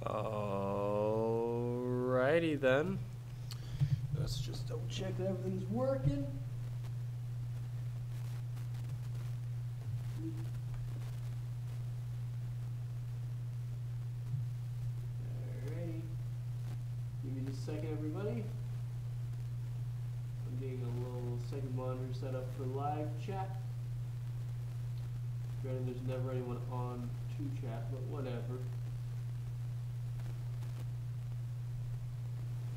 Alrighty then. Let's just double check that everything's working. Alrighty. Give me just a second, everybody. I'm getting a little second monitor set up for live chat. Granted, there's never anyone on to chat, but whatever.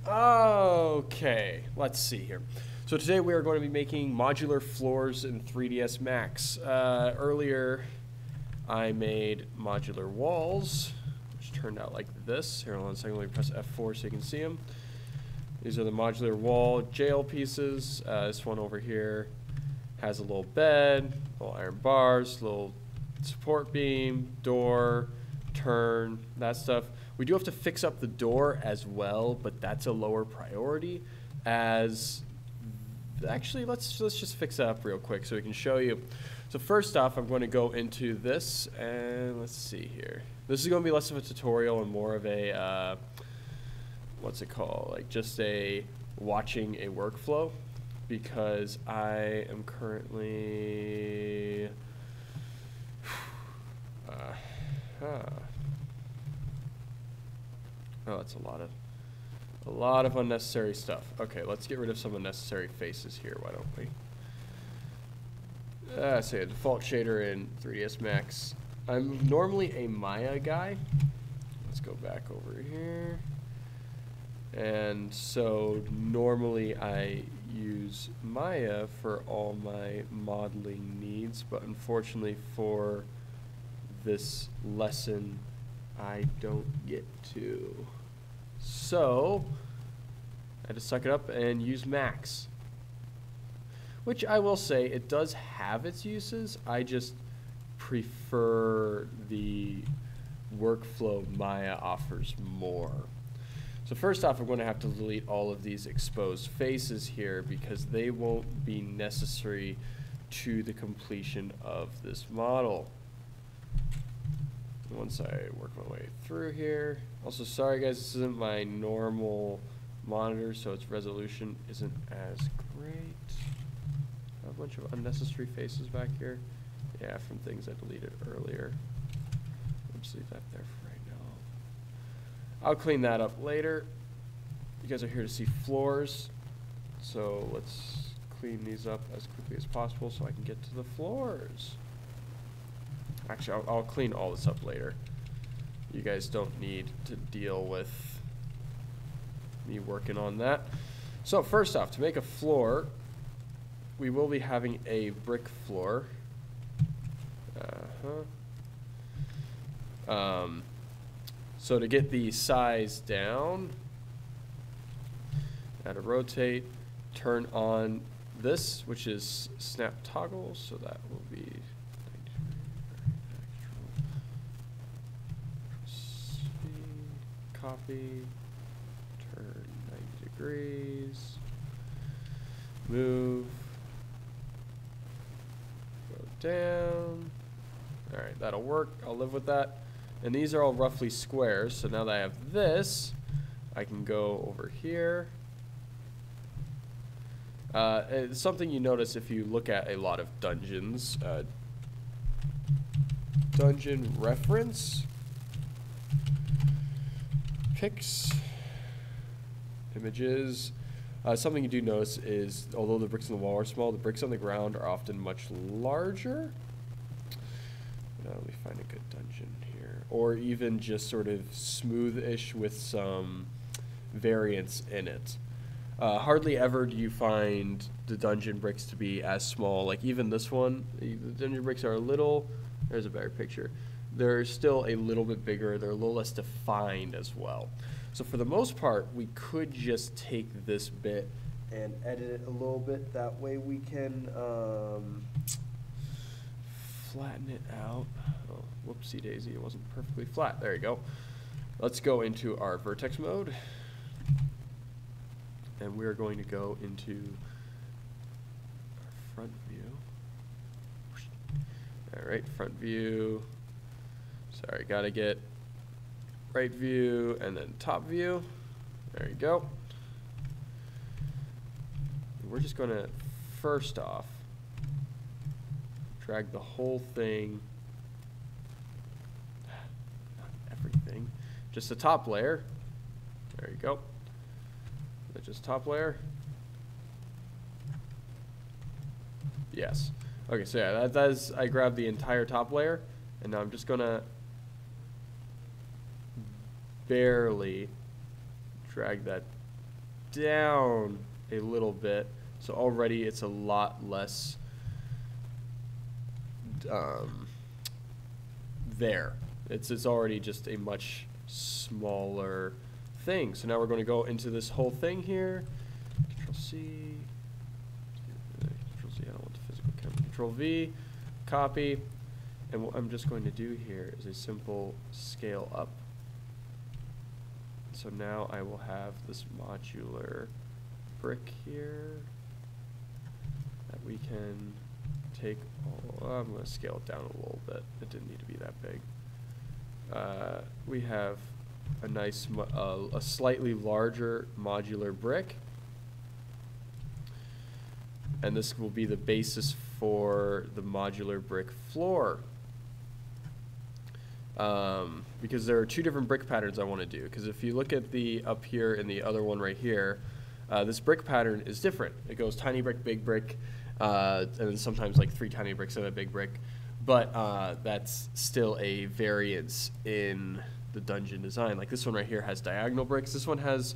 Okay, let's see here. So today we are going to be making modular floors in 3ds Max. Earlier I made modular walls, which turned out like this. Here, hold on a second, let me press F4 so you can see them. These are the modular wall jail pieces. This one over here has a little bed, little iron bars, little support beam, door, turn, that stuff. We do have to fix up the door as well, but that's a lower priority. As actually, let's just fix that up real quick so we can show you. So first off, I'm going to go into this, and let's see here. This is going to be less of a tutorial and more of a what's it called? Like just a watching a workflow, because I am currently oh, that's a lot of unnecessary stuff. Okay, let's get rid of some unnecessary faces here. Why don't we? Say a default shader in 3ds Max. I'm normally a Maya guy. Let's go back over here. And so normally I use Maya for all my modeling needs, but unfortunately for this lesson, I don't get to. So I had to suck it up and use Max, which I will say it does have its uses. I just prefer the workflow Maya offers more. So first off, I'm going to have to delete all of these exposed faces here because they won't be necessary to the completion of this model. Once I work my way through here. Also, sorry guys, this isn't my normal monitor, so its resolution isn't as great. A bunch of unnecessary faces back here. Yeah, from things I deleted earlier. Let's leave that there for right now. I'll clean that up later. You guys are here to see floors, so let's clean these up as quickly as possible so I can get to the floors. Actually, I'll clean all this up later. You guys don't need to deal with me working on that. So first off, to make a floor, we will be having a brick floor. So to get the size down, add a rotate, turn on this, which is snap toggle, so that will be copy, turn 90 degrees, move, go down. All right, that'll work. I'll live with that. And these are all roughly squares, so now that I have this, I can go over here. It's something you notice if you look at a lot of dungeons. Dungeon reference. Pics, images. Something you do notice is, although the bricks on the wall are small, the bricks on the ground are often much larger. Let me find a good dungeon here. Or even just sort of smooth-ish with some variance in it. Hardly ever do you find the dungeon bricks to be as small. Like even this one, the dungeon bricks are a little, there's a better picture. They're still a little bit bigger. They're a little less defined as well. So for the most part, we could just take this bit and edit it a little bit. That way we can flatten it out. Oh, whoopsie daisy, it wasn't perfectly flat. There you go. Let's go into our vertex mode. And we're going to go into our front view. All right, front view. Sorry, gotta get right view, and then top view. There you go. We're just going to, first off, drag the whole thing, not everything, just the top layer. There you go. That's just top layer. Yes. Okay, so yeah, that is, I grabbed the entire top layer, and now I'm just gonna barely drag that down a little bit. So already it's a lot less there. It's already just a much smaller thing. So now we're going to go into this whole thing here. Control C. Control C. I don't want the physical camera. Control V. Copy. And what I'm just going to do here is a simple scale up. So now I will have this modular brick here that we can take. I'm going to scale it down a little bit. It didn't need to be that big. We have a nice, a slightly larger modular brick, and this will be the basis for the modular brick floor. Because there are two different brick patterns I want to do. Because if you look at the up here and the other one right here, this brick pattern is different. It goes tiny brick, big brick, and then sometimes like 3 tiny bricks and a big brick. But that's still a variance in the dungeon design. Like this one right here has diagonal bricks. This one has,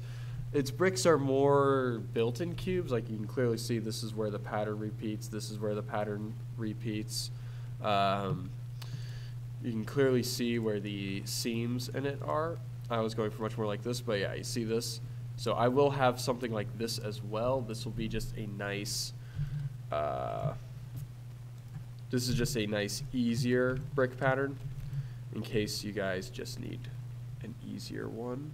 its bricks are more built in cubes. Like you can clearly see this is where the pattern repeats. This is where the pattern repeats. You can clearly see where the seams in it are. I was going for much more like this, but yeah, you see this. So I will have something like this as well. This will be just a nice, this is just a nice, easier brick pattern in case you guys just need an easier one.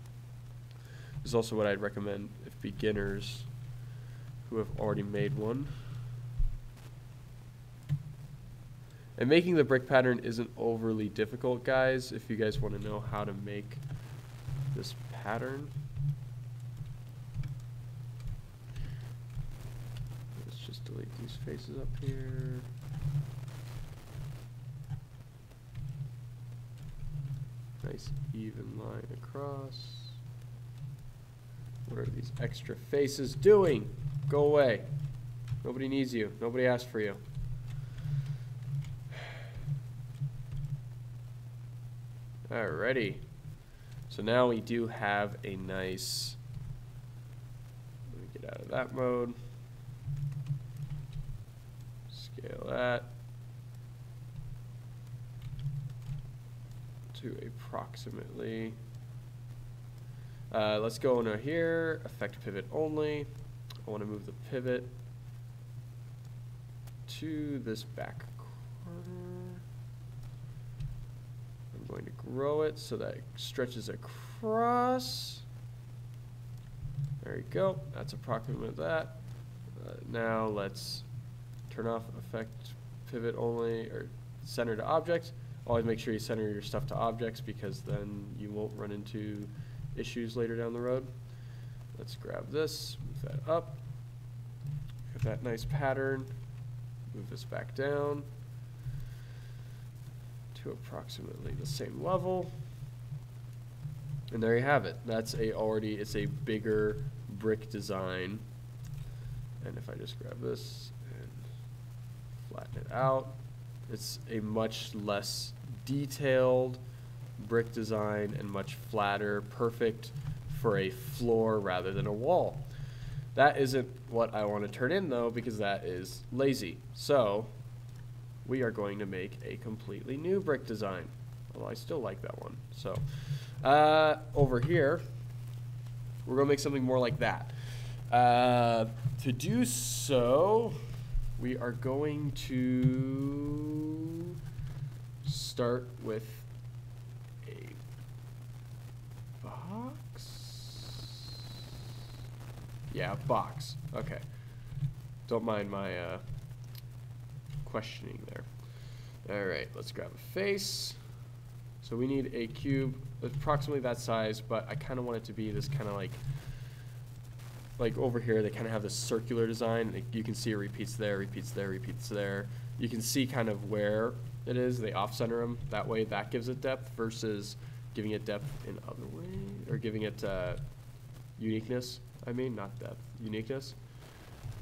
This is also what I'd recommend if beginners who have already made one. And making the brick pattern isn't overly difficult, guys, if you guys want to know how to make this pattern. Let's just delete these faces up here. Nice even line across. What are these extra faces doing? Go away. Nobody needs you. Nobody asked for you. Alrighty, so now we do have a nice, let me get out of that mode, scale that to approximately, let's go into here, effect pivot only. I want to move the pivot to this back corner. I'm going to grow it so that it stretches across. There you go. That's approximately that. Now let's turn off effect pivot only, or center to object. Always make sure you center your stuff to objects because then you won't run into issues later down the road. Let's grab this, move that up. Get that nice pattern. Move this back down to approximately the same level. And there you have it. That's it's a bigger brick design. And if I just grab this and flatten it out, it's a much less detailed brick design and much flatter, perfect for a floor rather than a wall. That isn't what I want to turn in though, because that is lazy. So we are going to make a completely new brick design, although I still like that one. So over here, we're going to make something more like that. To do so, we are going to start with a box. Yeah, box. Okay. Don't mind my questioning there. All right, let's grab a face. So we need a cube approximately that size, but I kind of want it to be this kind of like over here, they kind of have this circular design. Like you can see it repeats there, repeats there, repeats there. You can see kind of where it is. They off-center them. That way, that gives it depth versus giving it depth in other way, or giving it uniqueness. I mean, not depth, uniqueness.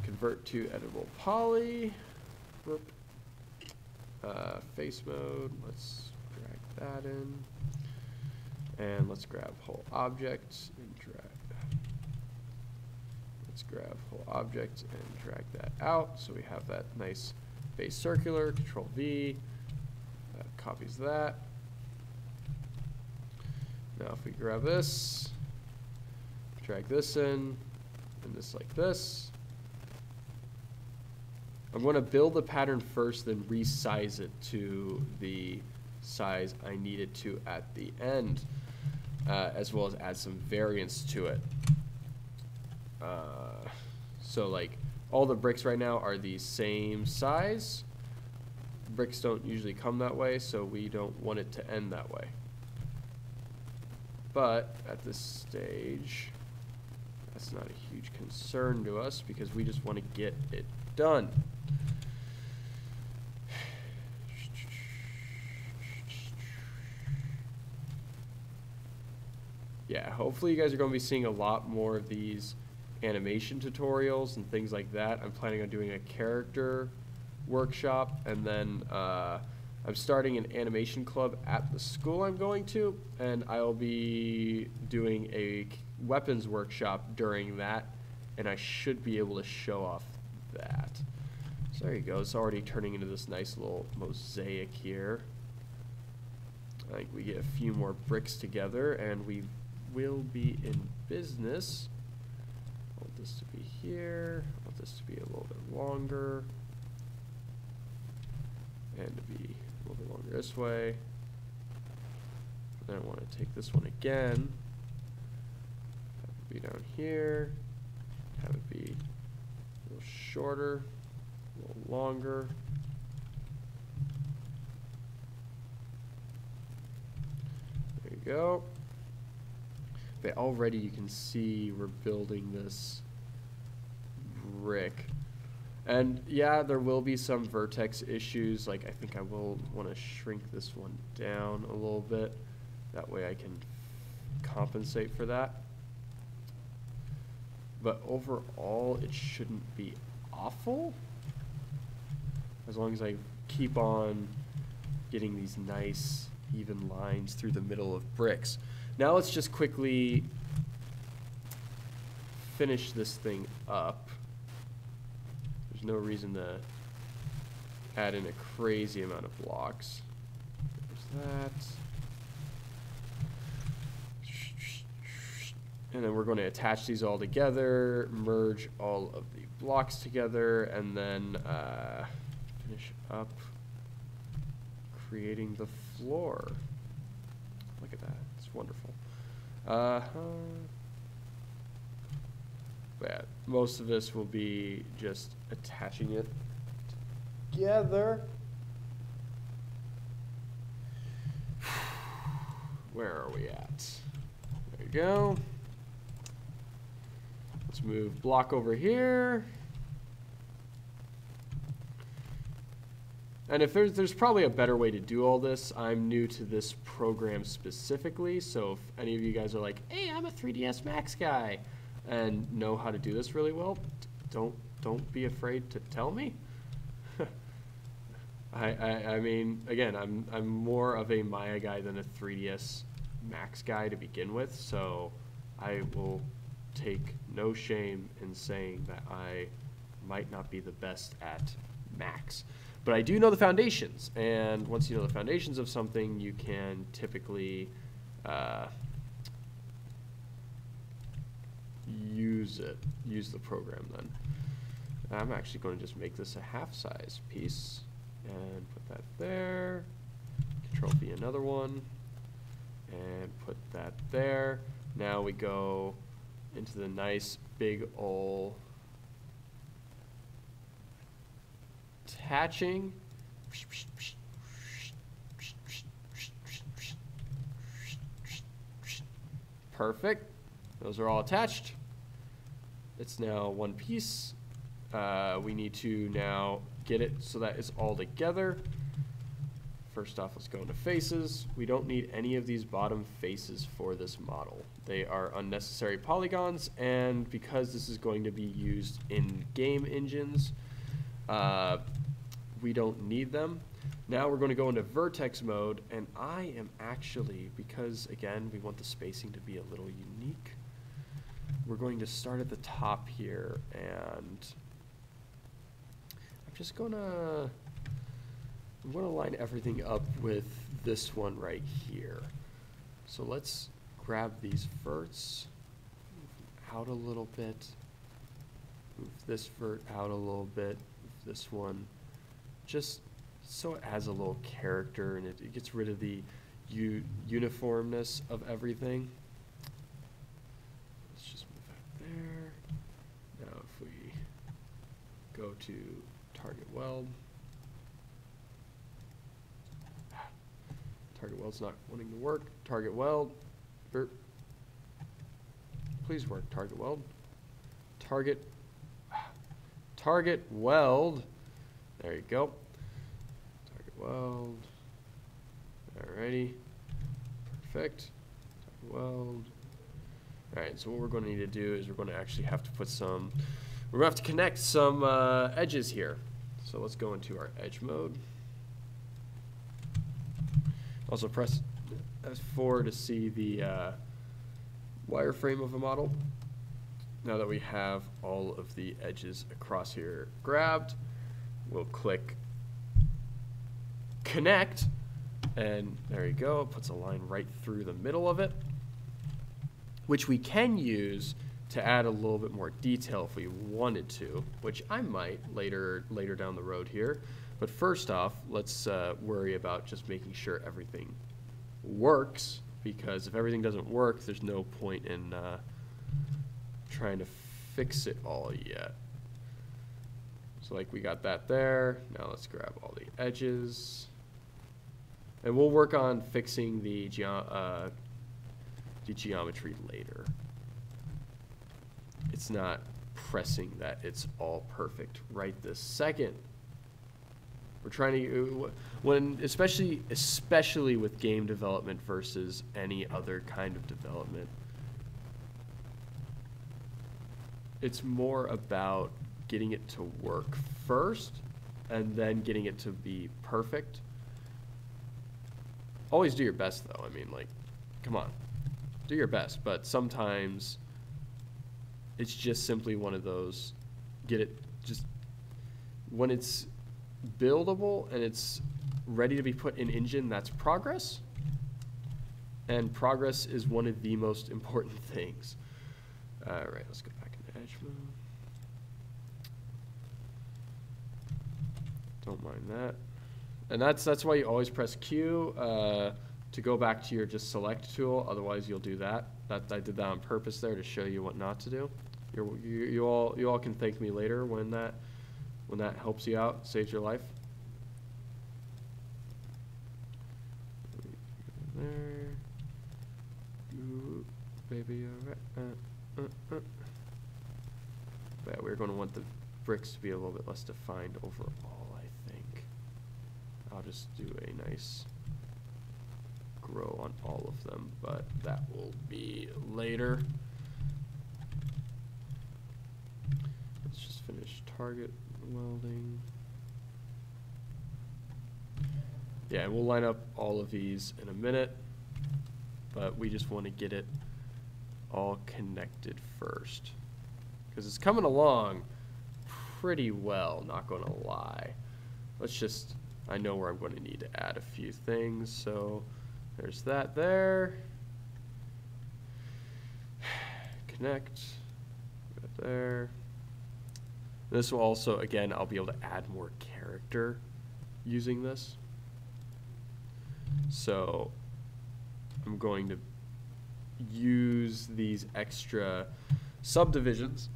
Convert to editable poly. Whoop. Face mode. Let's drag that in. And let's grab whole object and drag. Let's grab whole object and drag that out. So we have that nice base circular. Control V. That copies that. Now if we grab this, drag this in, and this like this. I'm going to build the pattern first, then resize it to the size I need it to at the end, as well as add some variance to it. So like all the bricks right now are the same size. Bricks don't usually come that way, so we don't want it to end that way. But at this stage, that's not a huge concern to us because we just want to get it done. Yeah, hopefully you guys are going to be seeing a lot more of these animation tutorials and things like that. I'm planning on doing a character workshop, and then I'm starting an animation club at the school I'm going to, and I'll be doing a weapons workshop during that, and I should be able to show off that. So there you go. It's already turning into this nice little mosaic here. I think we get a few more bricks together, and we will be in business. I want this to be here. I want this to be a little bit longer. And to be a little bit longer this way. Then I want to take this one again. Have it be down here. Have it be a little shorter, a little longer. There you go. But already you can see we're building this brick. And yeah, there will be some vertex issues. Like I think I will want to shrink this one down a little bit. That way I can compensate for that. But overall, it shouldn't be awful. As long as I keep on getting these nice, even lines through the middle of bricks. Now let's just quickly finish this thing up. There's no reason to add in a crazy amount of blocks. There's that. And then we're going to attach these all together, merge all of the blocks together, and then finish up creating the floor. Look at that. It's wonderful. Yeah, most of this will be just attaching it together. Where are we at? There you go. Let's move block over here. And if there's probably a better way to do all this. I'm new to this program specifically, so if any of you guys are like, hey, I'm a 3ds Max guy and know how to do this really well, don't be afraid to tell me. I mean, again, I'm more of a Maya guy than a 3ds Max guy to begin with, so I will take no shame in saying that I might not be the best at Max. But I do know the foundations, and once you know the foundations of something, you can typically use the program then. I'm actually going to just make this a half-size piece and put that there. Control V another one, and put that there. Now we go into the nice big ol' attaching. Perfect. Those are all attached. It's now one piece. We need to now get it so that it's all together. First off, let's go into faces. We don't need any of these bottom faces for this model. They are unnecessary polygons, and because this is going to be used in game engines, we don't need them. Now we're going to go into vertex mode, and I am actually, because again, we want the spacing to be a little unique, we're going to start at the top here, and I'm just gonna line everything up with this one right here. So let's grab these verts, move out a little bit, move this vert out a little bit, move this one, just so it has a little character and it gets rid of the uniformness of everything. Let's just move that there. Now if we go to target weld, target weld's not wanting to work. Target weld, please work. Target weld, target weld. There you go. Target weld. Alrighty. Perfect. Target weld. Alright, so what we're going to need to do is we're going to actually have to put some, we're going to have to connect some edges here. So let's go into our edge mode. Also press F4 to see the wireframe of a model. Now that we have all of the edges across here grabbed, we'll click connect, and there you go. It puts a line right through the middle of it, which we can use to add a little bit more detail if we wanted to, which I might later down the road here. But first off, let's worry about just making sure everything works, because if everything doesn't work, there's no point in trying to fix it all yet. So like we got that there. Now let's grab all the edges. And we'll work on fixing the geometry later. It's not pressing that it's all perfect right this second. We're trying to, especially with game development versus any other kind of development, it's more about getting it to work first and then getting it to be perfect. Always do your best though. I mean, like, come on, do your best, but sometimes it's just simply one of those, when it's buildable and it's ready to be put in engine, that's progress. And progress is one of the most important things. All right, let's go back into edge mode. Don't mind that. And that's why you always press Q to go back to your just select tool. Otherwise, you'll do that. I did that on purpose there to show you what not to do. You all can thank me later when that helps you out, saves your life. There. Ooh, baby, all right. But we're going to want the bricks to be a little bit less defined overall, I think. I'll just do a nice grow on all of them, but that will be later. Let's just finish target welding. Yeah, and we'll line up all of these in a minute, but we just want to get it all connected first, because it's coming along pretty well, not going to lie. I know where I'm going to need to add a few things, so there's that there. Connect, right there. This will also, again, I'll be able to add more character using this. So I'm going to use these extra subdivisions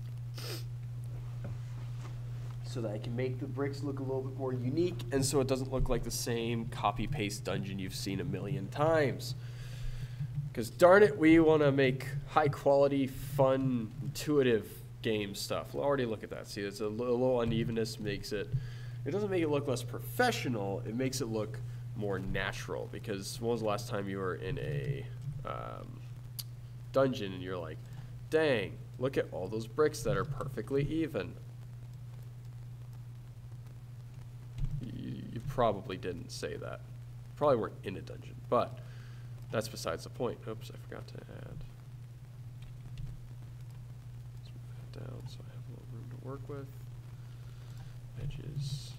so that I can make the bricks look a little bit more unique, and so it doesn't look like the same copy-paste dungeon you've seen a million times. Because darn it, we want to make high quality, fun, intuitive game stuff. Already look at that. See, it's a little unevenness makes it, it doesn't make it look less professional, it makes it look more natural. Because when was the last time you were in a dungeon and you're like, dang, look at all those bricks that are perfectly even. You probably didn't say that. Probably weren't in a dungeon, but that's besides the point. Oops, I forgot to add. Let's move that down so I have a little room to work with. Edges.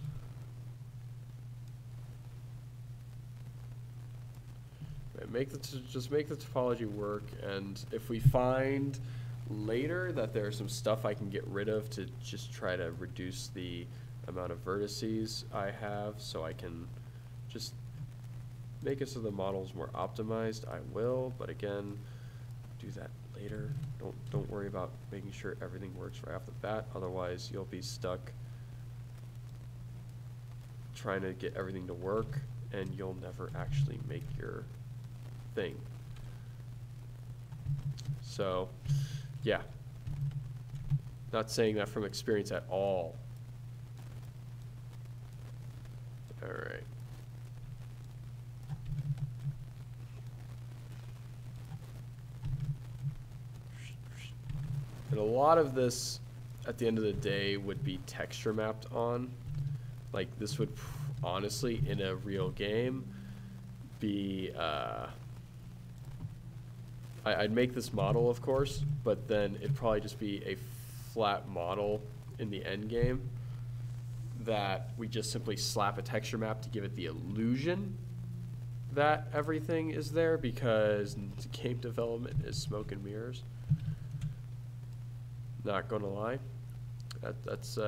Just make the topology work, and if we find later that there's some stuff I can get rid of to just try to reduce the amount of vertices I have so I can just make it so the model's more optimized, I will, but again, do that later. Don't worry about making sure everything works right off the bat, otherwise you'll be stuck trying to get everything to work and you'll never actually make your thing. So, yeah. Not saying that from experience at all. Alright. And a lot of this, at the end of the day, would be texture mapped on. Like, this would honestly, in a real game, be, I'd make this model, of course, but then it'd probably just be a flat model in the end game that we just simply slap a texture map to give it the illusion that everything is there, because game development is smoke and mirrors. Not gonna lie, that's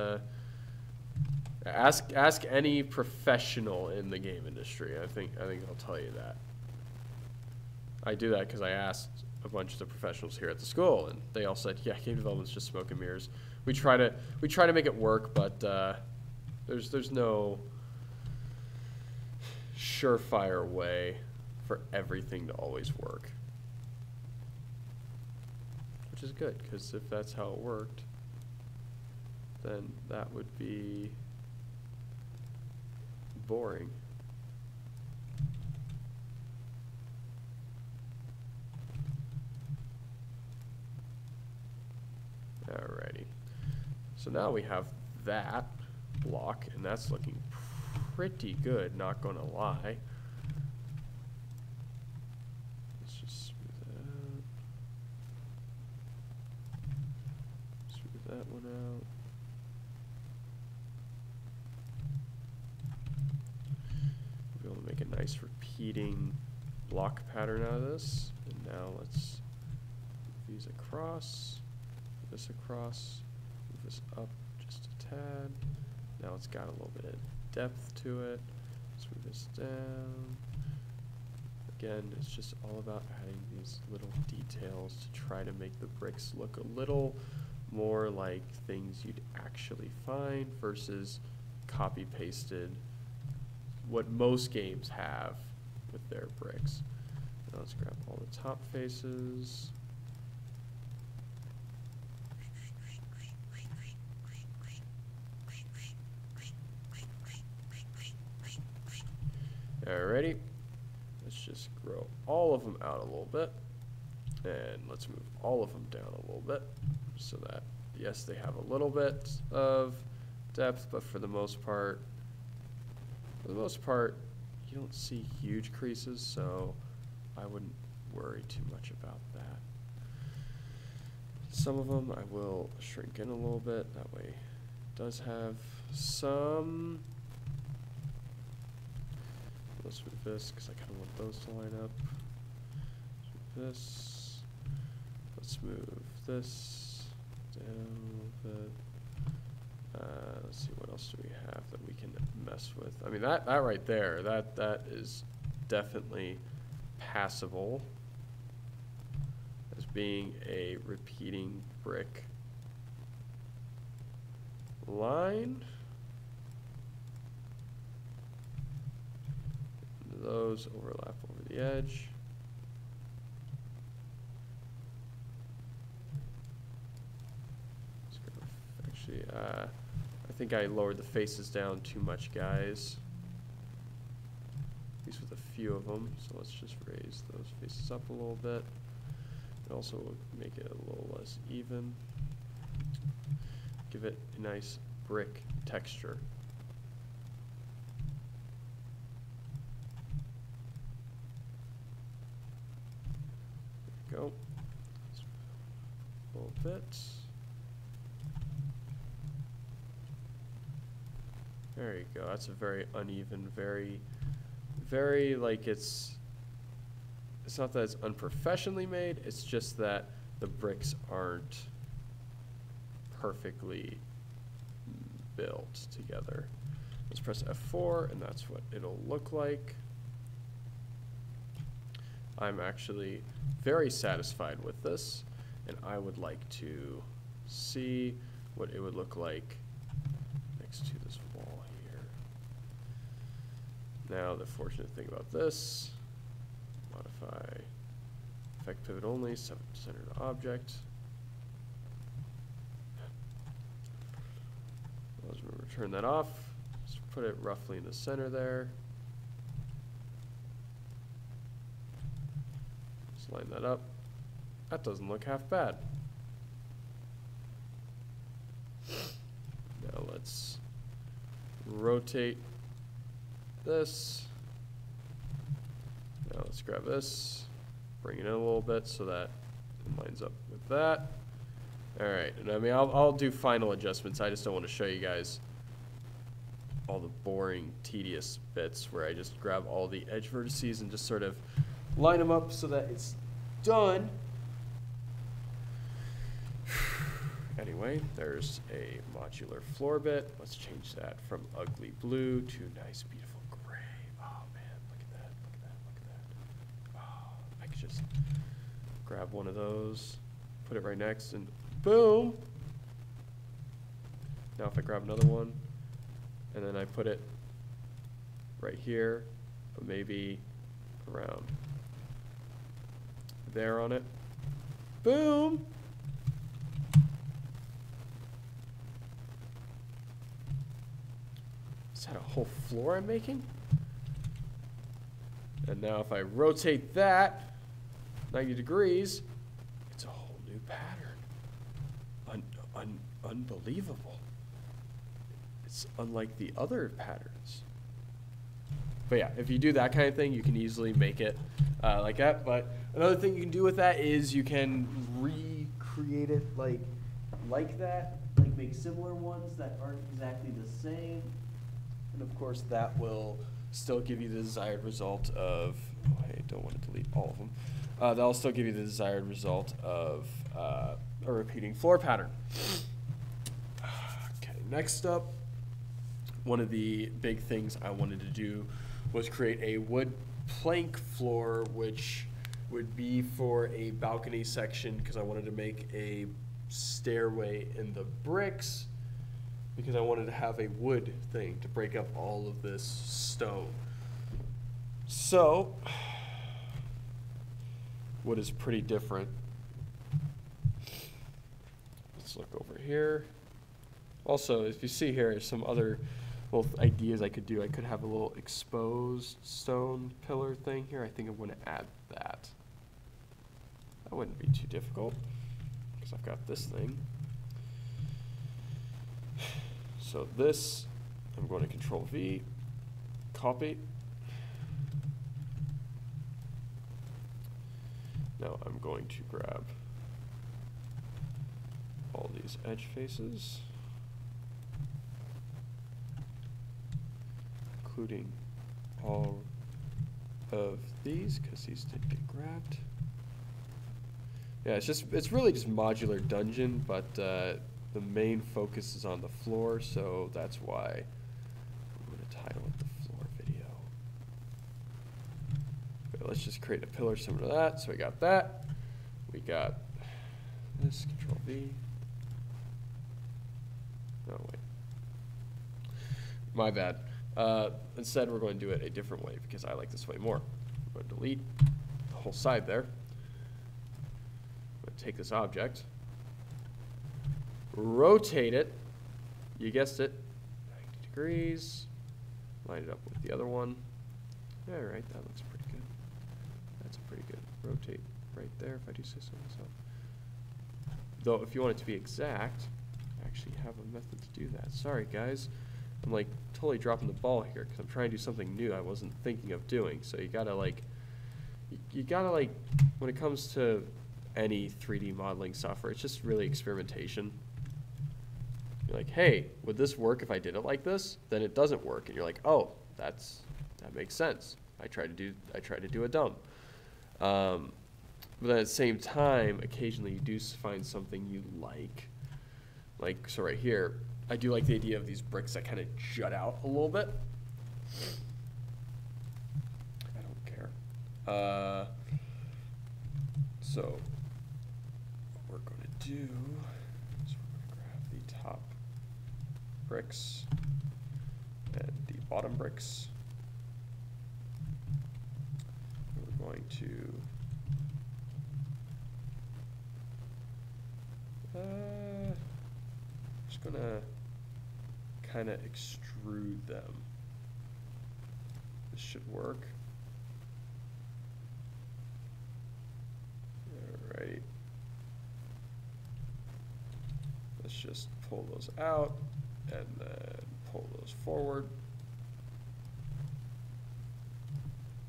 ask any professional in the game industry. I think I'll tell you that. I do that because I asked a bunch of the professionals here at the school, and they all said, "Yeah, game development's just smoke and mirrors." We try to make it work, but there's no surefire way for everything to always work. Which is good, because if that's how it worked, then that would be boring. Alrighty. So now we have that block, and that's looking pretty good, not gonna lie. Let's just smooth that one out. We'll be able to make a nice repeating block pattern out of this. And now let's move these across, move this across, move this up just a tad. Now it's got a little bit of depth to it. Let's move this down. Again, it's just all about adding these little details to try to make the bricks look a little more like things you'd actually find versus copy-pasted what most games have with their bricks. Now let's grab all the top faces. Alrighty, let's just grow all of them out a little bit, and let's move all of them down a little bit so that, yes, they have a little bit of depth, but for the most part, you don't see huge creases, so I wouldn't worry too much about that. Some of them I will shrink in a little bit, that way it does have some. Let's move this, because I kind of want those to line up. Let's move this. Let's move this down a little bit. Let's see, what else do we have that we can mess with? I mean, that right there, that is definitely passable as being a repeating brick line. Those overlap over the edge. I think I lowered the faces down too much, guys. At least with a few of them. So let's just raise those faces up a little bit. And also make it a little less even. Give it a nice brick texture. There we go. A little bit. There you go. That's a very uneven, very like it's not that it's unprofessionally made, it's just that the bricks aren't perfectly built together. Let's press F4 and that's what it'll look like. I'm actually very satisfied with this, and I would like to see what it would look like next to this wall here. Now the fortunate thing about this, modify effect pivot only, centered object. Let's turn that off. Just put it roughly in the center there. Just line that up. That doesn't look half bad. Now let's rotate this. Now let's grab this, bring it in a little bit so that it lines up with that. All right, and I mean, I'll do final adjustments. I just don't want to show you guys all the boring, tedious bits where I just grab all the edge vertices and just sort of line them up so that it's done. Anyway, there's a modular floor bit. Let's change that from ugly blue to nice, beautiful gray. Oh man, look at that, look at that, look at that. Oh, I could just grab one of those, put it right next, and boom. Now if I grab another one, and then I put it right here, but maybe around there on it, boom. Is that a whole floor I'm making? And now if I rotate that 90 degrees, it's a whole new pattern. Unbelievable. It's unlike the other patterns. But yeah, if you do that kind of thing, you can easily make it like that. But another thing you can do with that is you can recreate it like that, like make similar ones that aren't exactly the same. And of course, that will still give you the desired result of, oh, I don't want to delete all of them. That'll still give you the desired result of a repeating floor pattern. Okay, next up, one of the big things I wanted to do was create a wood plank floor, which would be for a balcony section because I wanted to make a stairway in the bricks, because I wanted to have a wood thing to break up all of this stone. So, wood is pretty different. Let's look over here. Also, if you see here, there's some other little ideas I could do. I could have a little exposed stone pillar thing here. I think I'm going to add that. That wouldn't be too difficult, because I've got this thing. So this, I'm going to Control V, copy. Now I'm going to grab all these edge faces, including all of these, because these did get grabbed. Yeah, it's really just modular dungeon, but the main focus is on the floor, so that's why I'm going to title it the floor video. Okay, let's just create a pillar similar to that. So we got that. We got this, Control V. Oh, wait. My bad. Instead, we're going to do it a different way because I like this way more. I'm going to delete the whole side there. I'm going to take this object, rotate it You guessed it, 90 degrees. Line it up with the other one. All right, that looks pretty good. That's pretty good. Rotate right there, if I do say so myself. Though, if you want it to be exact, I actually have a method to do that. Sorry, guys. I'm like totally dropping the ball here because I'm trying to do something new I wasn't thinking of doing. So you gotta like, when it comes to any 3D modeling software, it's just really experimentation. You're like, hey, would this work if I did it like this? Then it doesn't work, and you're like, oh, that makes sense. I try to do a dumb. But then at the same time, occasionally you do find something you like. Like, so right here, I do like the idea of these bricks that kind of jut out a little bit. I don't care. So what we're going to do is we're going to grab the top bricks and the bottom bricks. And we're going to just gonna kind of extrude them. This should work. All right. Let's just pull those out and then pull those forward.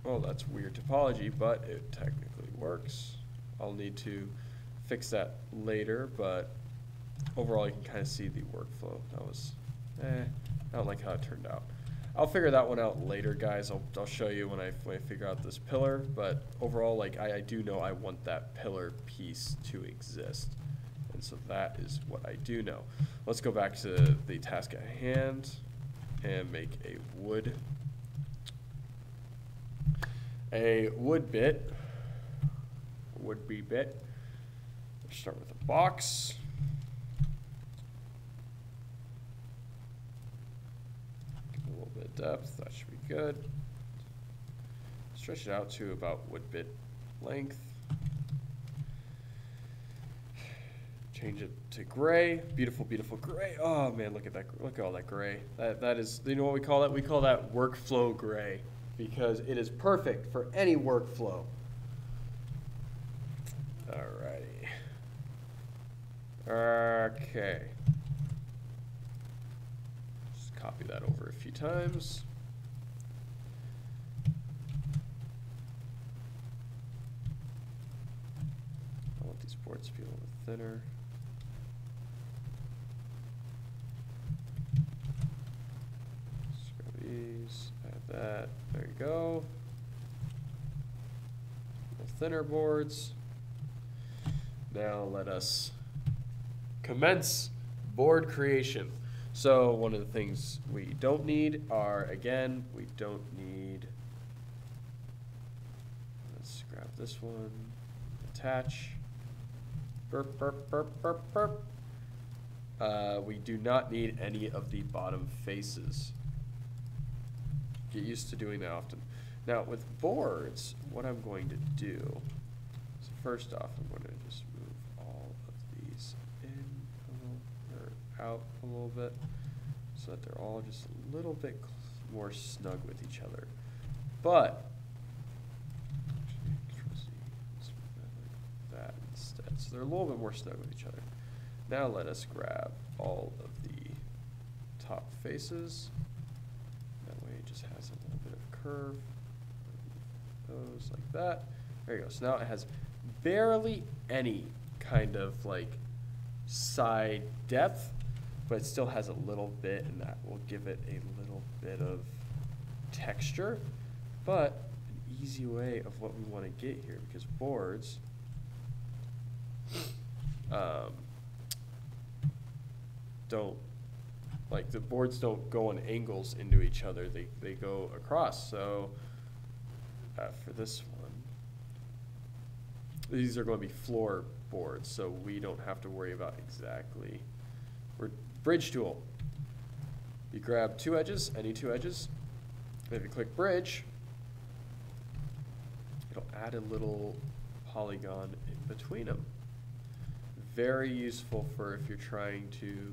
Well, that's weird topology, but it technically works. I'll need to fix that later, but overall you can kind of see the workflow. That was, I don't like how it turned out. I'll figure that one out later, guys. I'll show you when I figure out this pillar, but overall, like, I do know I want that pillar piece to exist. And so that is what I do know. Let's go back to the task at hand and make a wood bit, would-be bit. Let's start with a box. Give it a little bit of depth, that should be good. Stretch it out to about wood bit length. Change it to gray, beautiful, beautiful gray. Oh man, look at that, look at all that gray. That is, you know what we call that? We call that workflow gray, because it is perfect for any workflow. Alrighty. Okay. Just copy that over a few times. I want these boards to be a little bit thinner. Just grab these, add that. There you go. Little thinner boards. Now let us commence board creation. So one of the things we don't need are, again, we don't need, let's grab this one, attach, burp, burp, burp, burp, burp. We do not need any of the bottom faces. Get used to doing that often. Now with boards, what I'm going to do, so first off, I'm going to just move all of these in a little, or out a little bit, so that they're all just a little bit more snug with each other. But, actually, let's move that like that instead. So they're a little bit more snug with each other. Now let us grab all of the top faces. That way it just has a little bit of curve. Those like that. There you go. So now it has barely any kind of like side depth, but it still has a little bit, and that will give it a little bit of texture, but an easy way of what we want to get here, because boards don't, like, the boards don't go on angles into each other, they go across. So for this one, these are going to be floor boards, so we don't have to worry about exactly. We're bridge tool. You grab two edges, any two edges, and if you click bridge, it'll add a little polygon in between them. Very useful for if you're trying to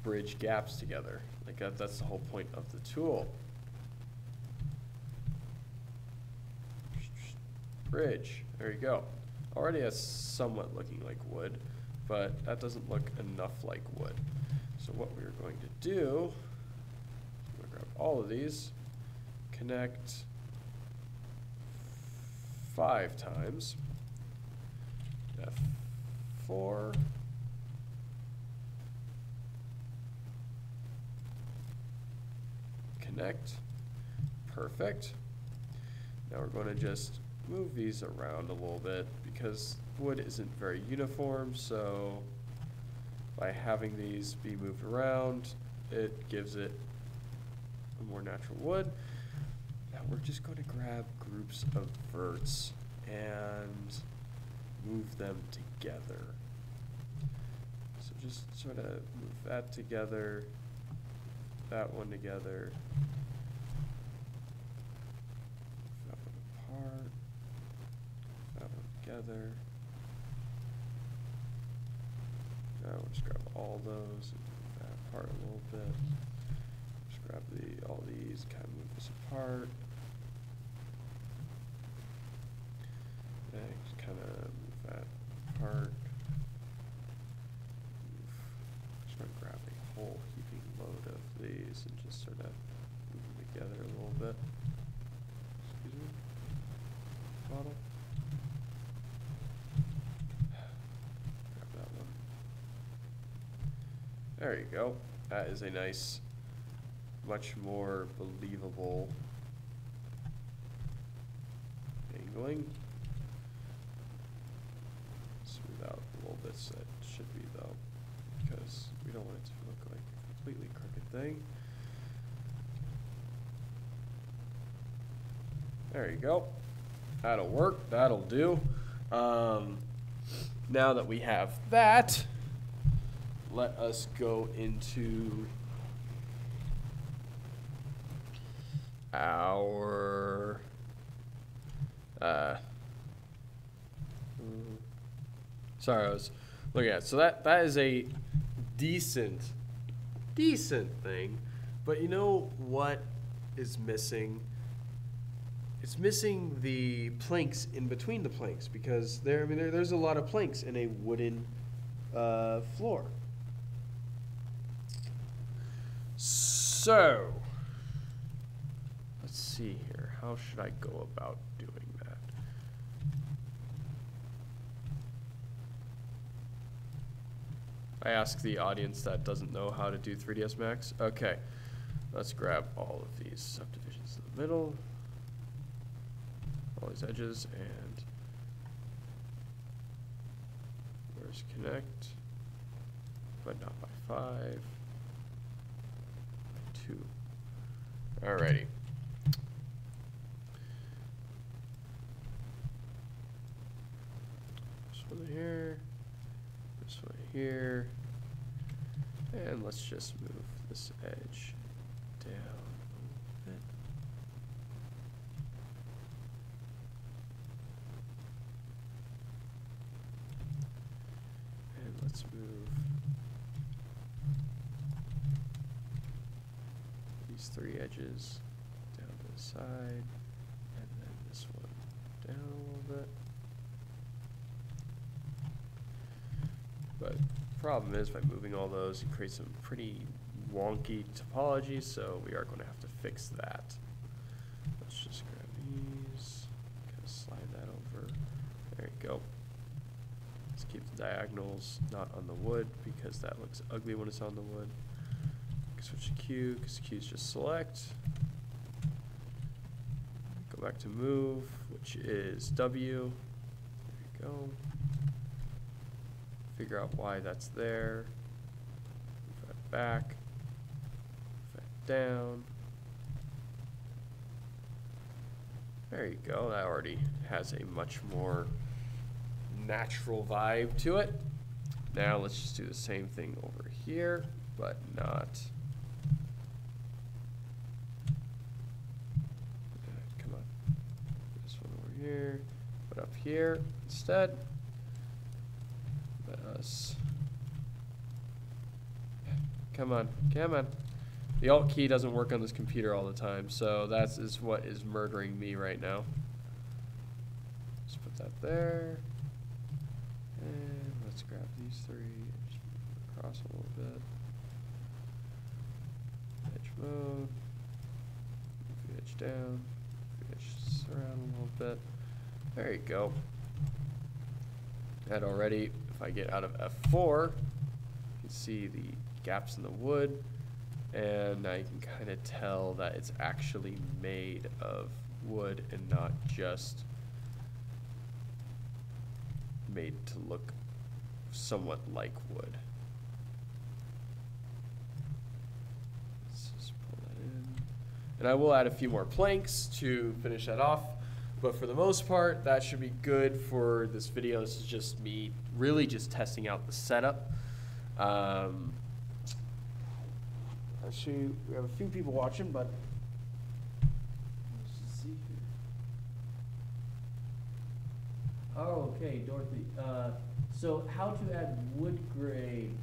bridge gaps together. Like that's the whole point of the tool. Bridge, there you go. Already that's somewhat looking like wood, but that doesn't look enough like wood. So what we're going to do, I'm gonna grab all of these, connect 5 times, F4, connect, perfect. Now we're going to just move these around a little bit because wood isn't very uniform, so by having these be moved around, it gives it a more natural wood. Now we're just going to grab groups of verts and move them together. So just sort of move that together, that one together, that one apart, that one together. Now we'll just grab all those and move that apart a little bit. Just grab all these, kind of move this apart. And just kind of move that apart. Just going to grab a whole heaping load of these and just sort of move them together a little bit. Excuse me. Bottle. Grab that one. There you go. That is a nice, much more believable angling. Smooth out the little bits that should be though, because we don't want it to look like a completely crooked thing. There you go. That'll work. That'll do. Now that we have that, let us go into our sorry, I was looking at it. So that is a decent thing, but you know what is missing? It's missing the planks in between the planks, because there's a lot of planks in a wooden floor. So let's see here. How should I go about doing that? I ask the audience that doesn't know how to do 3ds Max. Okay, let's grab all of these subdivisions in the middle, all these edges, and where's connect? But not by 5. 2. Alrighty. This one here, this one here, and let's just move this edge down a little bit. And let's move these 3 edges down to the side, and then this one down a little bit. But the problem is, by moving all those, you create some pretty wonky topology, so we are going to have to fix that. Let's just grab these, kind of slide that over. There you go. Let's keep the diagonals not on the wood, because that looks ugly when it's on the wood. Switch to Q, because Q is just select. Go back to move, which is W. There you go. Figure out why that's there. Move that back. Move that down. There you go. That already has a much more natural vibe to it. Now let's just do the same thing over here, but not. Come on. This one over here, but up here instead. Let us Come on, come on. The Alt key doesn't work on this computer all the time, so that is what is murdering me right now. Let's put that there. And let's grab these three. Just move across a little bit. Edge mode. Move the edge down. Move the edge around a little bit. There you go. And already, if I get out of F4, you can see the gaps in the wood, and I can kind of tell that it's actually made of wood and not just made to look somewhat like wood. Let's just pull that in. And I will add a few more planks to finish that off. But for the most part, that should be good for this video. This is just me really just testing out the setup. Actually, we have a few people watching, but let's just see here. Oh, okay, Dorothy. So how to add wood grain?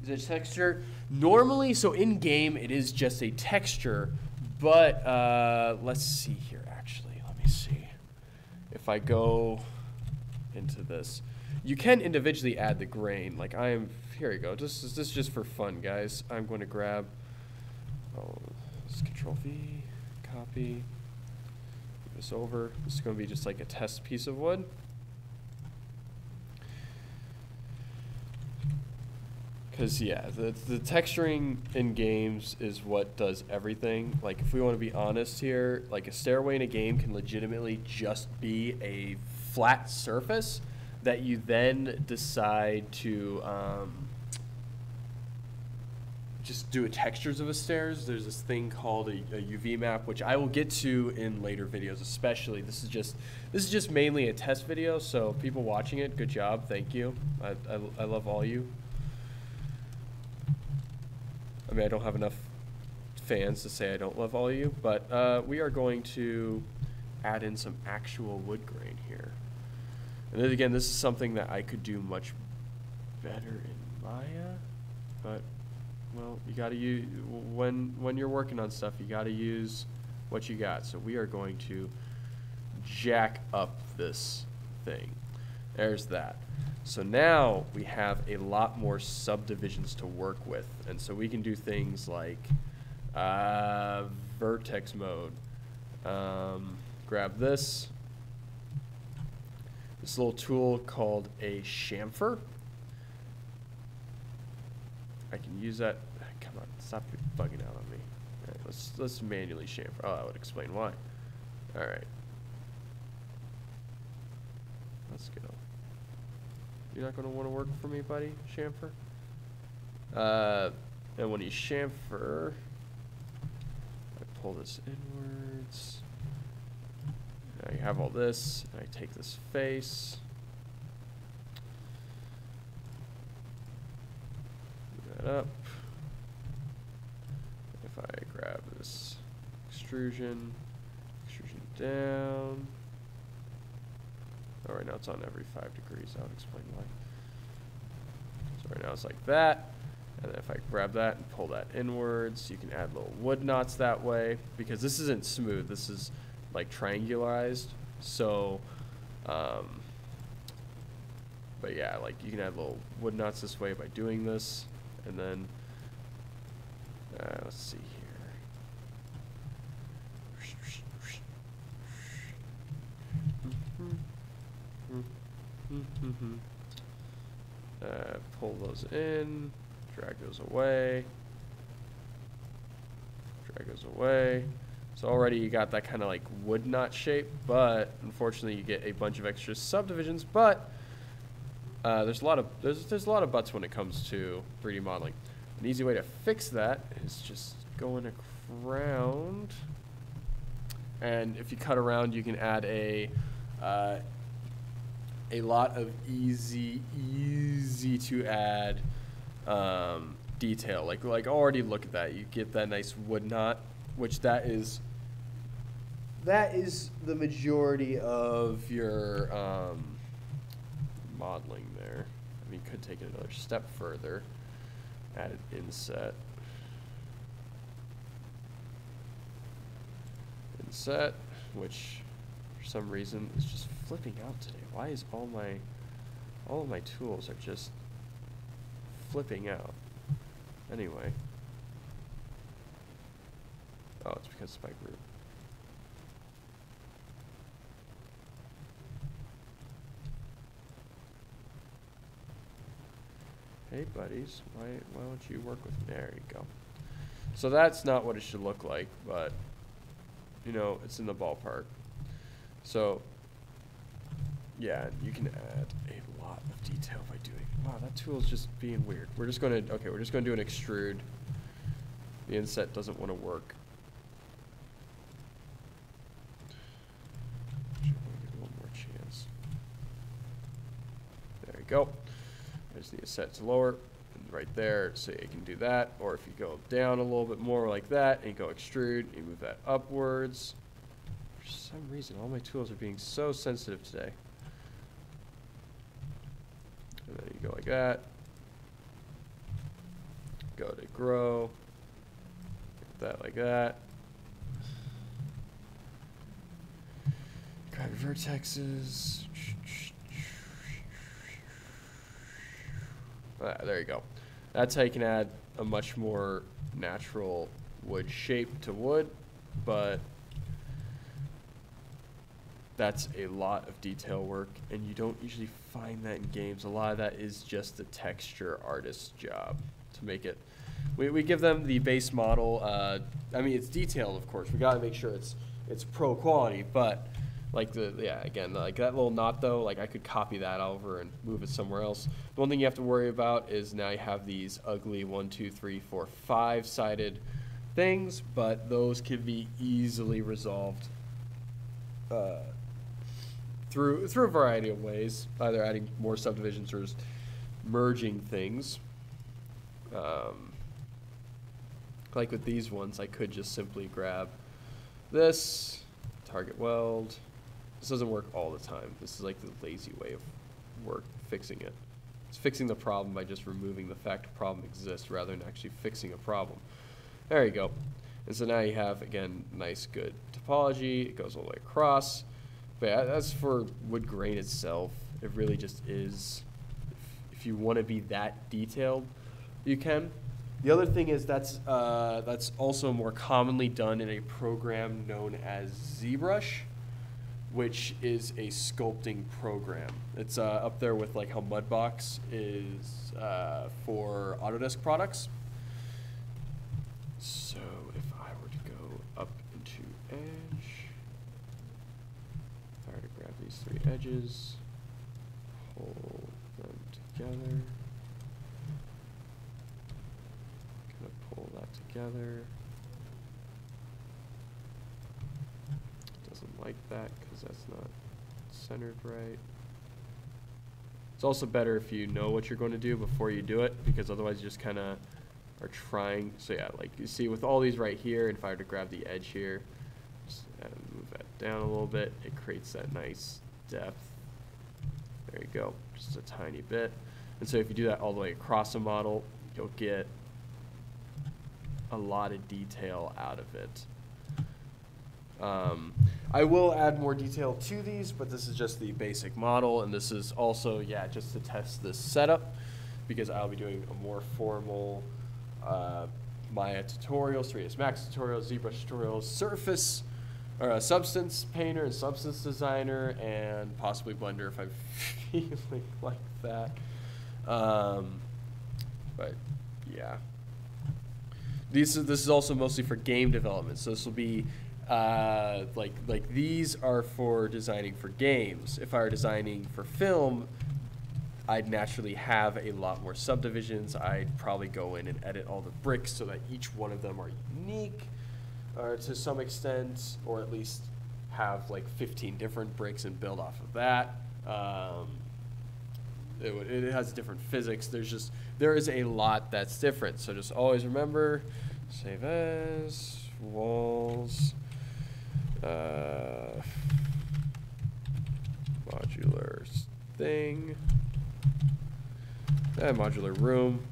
Is it texture? Normally, so in game, it is just a texture. But let's see here, actually. Let me see. If I go into this, you can individually add the grain. Like here you go. This is just for fun, guys. I'm going to grab, Control V, copy, move this over. This is going to be just like a test piece of wood. Because, yeah, the texturing in games is what does everything. Like, if we want to be honest here, like a stairway in a game can legitimately just be a flat surface that you then decide to just do textures of a stairs. There's this thing called a UV map, which I will get to in later videos especially. This is just mainly a test video, so people watching it, good job, thank you. I love all you. I mean, I don't have enough fans to say I don't love all of you, but we are going to add in some actual wood grain here. And then again, this is something that I could do much better in Maya, but, well, you gotta use, when you're working on stuff, you gotta use what you got. So we are going to jack up this thing. There's that. So now we have a lot more subdivisions to work with, and so we can do things like vertex mode. Grab this little tool called a Sham Fur. I can use that. Come on, stop bugging out on me. All right, let's manually Sham Fur. Oh, that would explain why. All right, let's go. You're not going to want to work for me, buddy, Sham Fur? And when you Sham Fur, I pull this inwards. I have all this. I take this face. Move that up. If I grab this extrusion down. Oh, right now it's on every 5 degrees. That would explain why. So right now it's like that. And then if I grab that and pull that inwards, you can add little wood knots that way. Because this isn't smooth. This is like triangularized. So, but yeah, like you can add little wood knots this way by doing this. And then, let's see here. Pull those in, drag those away, So already you got that kind of like wood knot shape, but unfortunately you get a bunch of extra subdivisions. But there's a lot of buts when it comes to 3D modeling. An easy way to fix that is just going around, and if you cut around, you can add a lot of easy to add detail. Like already look at that. You get that nice wood knot, which that is the majority of your modeling there. I mean, you could take it another step further. add an inset. Inset, which for some reason is just flipping out today. Why is all of my tools are just flipping out? Anyway. Oh, it's because it's my group. Hey buddies, why don't you work with me? There you go. So that's not what it should look like, but you know, it's in the ballpark. So yeah, you can add a lot of detail by doing. Wow, that tool is just being weird. We're just gonna do an extrude. The inset doesn't want to work. Give it one more chance. There you go. I just need to set it to lower, and right there, so you can do that. Or if you go down a little bit more like that, and you go extrude, you move that upwards. For some reason, all my tools are being so sensitive today. And then you go like that. Go to grow. Get that like that. Grab your vertexes. There you go. That's how you can add a much more natural wood shape to wood, but that's a lot of detail work, and you don't usually find that in games. A lot of that is just the texture artist's job to make it. We give them the base model. I mean, it's detailed, of course. We got to make sure it's pro quality, but like again, like that little knot though, like I could copy that over and move it somewhere else. The one thing you have to worry about is now you have these ugly 1, 2, 3, 4, 5-sided things, but those can be easily resolved through a variety of ways, either adding more subdivisions or just merging things. Like with these ones, I could just simply grab this, target weld. This doesn't work all the time. This is like the lazy way of fixing it. It's fixing the problem by just removing the fact a problem exists rather than actually fixing a problem. There you go. And so now you have, again, nice, good topology. It goes all the way across. But yeah, that's for wood grain itself. It really just is. If you want to be that detailed, you can. The other thing is that's also more commonly done in a program known as Zbrush, which is a sculpting program. It's up there with like how Mudbox is for Autodesk products. So if I were to go up into edge, if I were to grab these 3 edges, pull them together, kind of pull that together. Doesn't like that because that's not centered right. It's also better if you know what you're going to do before you do it, because otherwise you just kind of are trying. So yeah, like you see with all these right here, and if I were to grab the edge here, just move that down a little bit, it creates that nice depth. There you go, just a tiny bit. And so if you do that all the way across a model, you'll get a lot of detail out of it. I will add more detail to these, but this is just the basic model, and this is also, yeah, just to test this setup, because I'll be doing a more formal Maya tutorials, 3ds Max tutorials, ZBrush tutorials, Surface, or Substance Painter and Substance Designer, and possibly Blender if I'm feeling like that. But yeah, this is also mostly for game development, so this will be like these are for designing for games. If I were designing for film, I'd naturally have a lot more subdivisions. I'd probably go in and edit all the bricks so that each one of them are unique to some extent, or at least have like 15 different bricks and build off of that. It has different physics. There is a lot that's different. So just always remember, save as, walls, modular thing, modular room.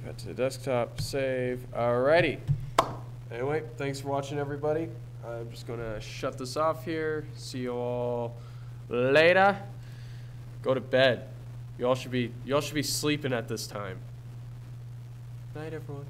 Add to the desktop, save. Alrighty. Anyway, thanks for watching, everybody. I'm just gonna shut this off here. See you all later. Go to bed. You all should be sleeping at this time. Night, everyone.